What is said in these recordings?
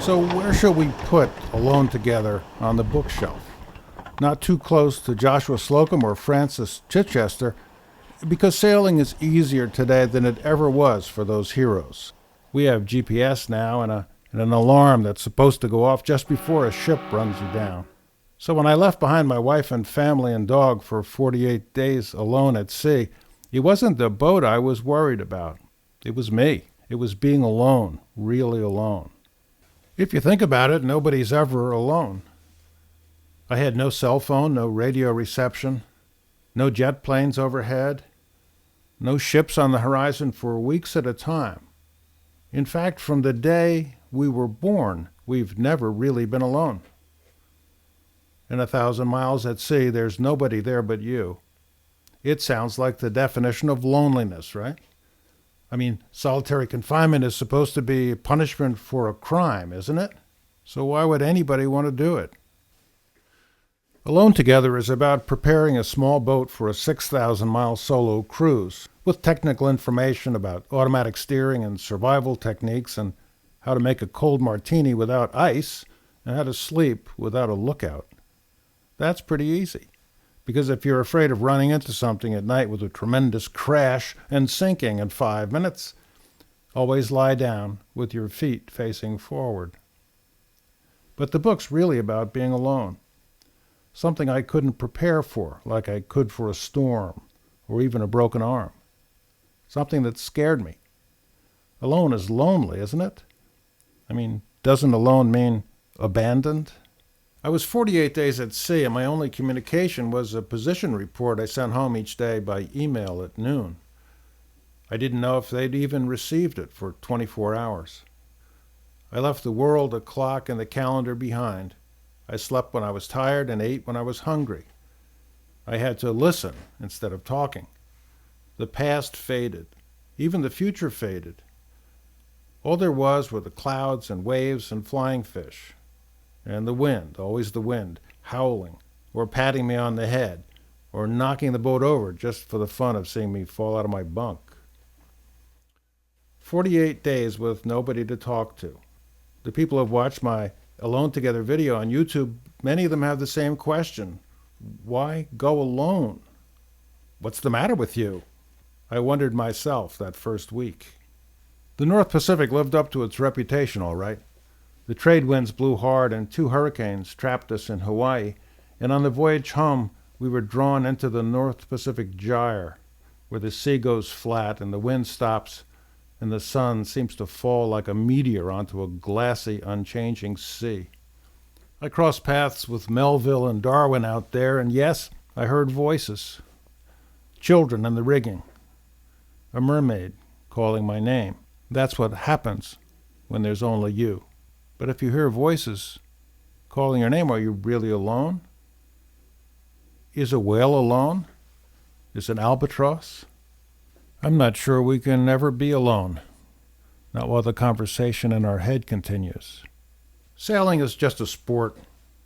So where should we put Alone Together on the bookshelf? Not too close to Joshua Slocum or Francis Chichester, because sailing is easier today than it ever was for those heroes. We have GPS now and an alarm that's supposed to go off just before a ship runs you down. So when I left behind my wife and family and dog for 48 days alone at sea, it wasn't the boat I was worried about. It was me. It was being alone, really alone. If you think about it, nobody's ever alone. I had no cell phone, no radio reception, no jet planes overhead, no ships on the horizon for weeks at a time. In fact, from the day we were born, we've never really been alone. In 1,000 miles at sea, there's nobody there but you. It sounds like the definition of loneliness, right? I mean, solitary confinement is supposed to be punishment for a crime, isn't it? So why would anybody want to do it? Alone Together is about preparing a small boat for a 6,000-mile solo cruise, with technical information about automatic steering and survival techniques and how to make a cold martini without ice and how to sleep without a lookout. That's pretty easy, because if you're afraid of running into something at night with a tremendous crash and sinking in 5 minutes, always lie down with your feet facing forward. But the book's really about being alone, something I couldn't prepare for, like I could for a storm or even a broken arm, something that scared me. Alone is lonely, isn't it? I mean, doesn't alone mean abandoned? I was 48 days at sea, and my only communication was a position report I sent home each day by email at noon. I didn't know if they'd even received it for 24 hours. I left the world, a clock, and the calendar behind. I slept when I was tired and ate when I was hungry. I had to listen instead of talking. The past faded. Even the future faded. All there was were the clouds and waves and flying fish. And the wind, always the wind, howling, or patting me on the head, or knocking the boat over just for the fun of seeing me fall out of my bunk. 48 days with nobody to talk to. The people who have watched my Alone Together video on YouTube, many of them have the same question. Why go alone? What's the matter with you? I wondered myself that first week. The North Pacific lived up to its reputation, all right. The trade winds blew hard and 2 hurricanes trapped us in Hawaii, and on the voyage home we were drawn into the North Pacific Gyre, where the sea goes flat and the wind stops and the sun seems to fall like a meteor onto a glassy, unchanging sea. I crossed paths with Melville and Darwin out there, and yes, I heard voices. Children in the rigging. A mermaid calling my name. That's what happens when there's only you. But if you hear voices calling your name, are you really alone? Is a whale alone? Is an albatross? I'm not sure we can ever be alone, not while the conversation in our head continues. Sailing is just a sport,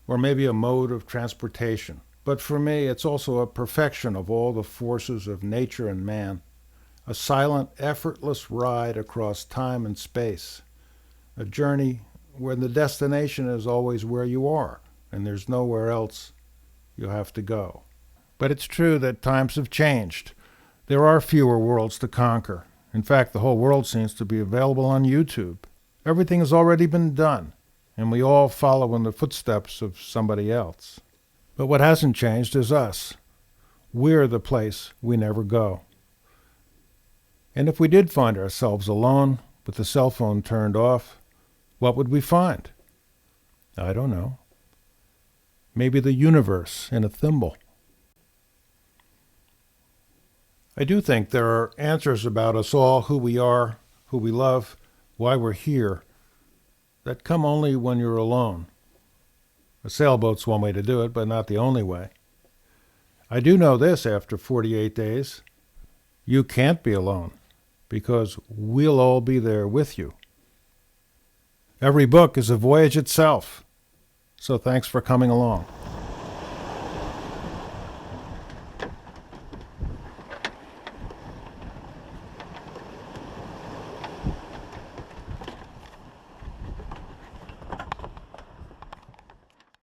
or maybe a mode of transportation. But for me, it's also a perfection of all the forces of nature and man, a silent, effortless ride across time and space, a journey where the destination is always where you are, and there's nowhere else you have to go. But it's true that times have changed. There are fewer worlds to conquer. In fact, the whole world seems to be available on YouTube. Everything has already been done, and we all follow in the footsteps of somebody else. But what hasn't changed is us. We're the place we never go. And if we did find ourselves alone, with the cell phone turned off, what would we find? I don't know. Maybe the universe in a thimble. I do think there are answers about us all, who we are, who we love, why we're here, that come only when you're alone. A sailboat's one way to do it, but not the only way. I do know this after 48 days. You can't be alone, because we'll all be there with you. Every book is a voyage itself. So thanks for coming along.